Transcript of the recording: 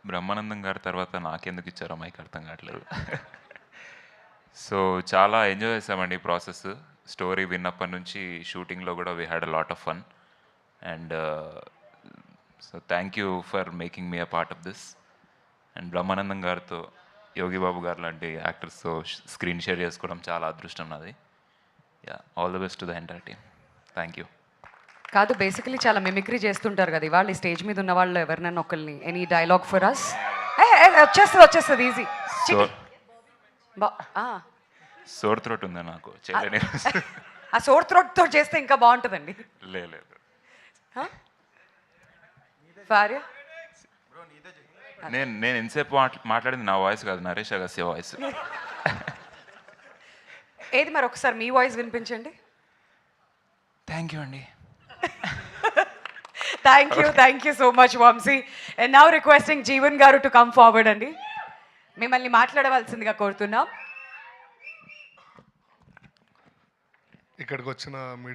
బ్రహ్మానందం గారి తర్వాత నాకెందుకు ఇచ్చారో మైక్ అర్థం కావట్లేదు. సో చాలా ఎంజాయ్ చేసామండి ఈ ప్రాసెస్. స్టోరీ విన్నప్పటి నుంచి షూటింగ్లో కూడా we had a lot of fun. And so thank you for making me a part of this. And Brahmanandam గారితో, యోగి బాబు గారు లాంటి యాక్టర్స్తో స్క్రీన్ షేర్ చేసుకోవడం చాలా అదృష్టం నాది. Yeah, all the best to the entire team. Thank you. కాదు, బేసికలీ చాలా mimicry చేస్తుంటారు కదా ఇవాళ ఈ స్టేజ్ మీద ఉన్న వాళ్ళు ఎవరినైనా ఒకరిని ఎనీ డైలాగ్ ఫర్ అస్. వచ్చేస్తుంది ఈజీ. సోర్ త్రోట్ ఉందా నాకు చేయలేని. ఆ సోర్ త్రోట్తో చేస్తే ఇంకా బాగుంటుందండి. లేదు భార్య నేను ఎంతసేపు మాట్లాడింది నా వాయిస్ కాదు, నరేష్ అగస్య వాయిస్. ఏది మరి ఒకసారి మీ వాయిస్ వినిపించండి. థ్యాంక్ యూ అండి. Thank you so much Vamshi. And now requesting Jeevan garu to come forward అండి. మిమ్మల్ని మాట్లాడవలసిందిగా కోరుతున్నాం. ఇక్కడికి వచ్చిన మీడియా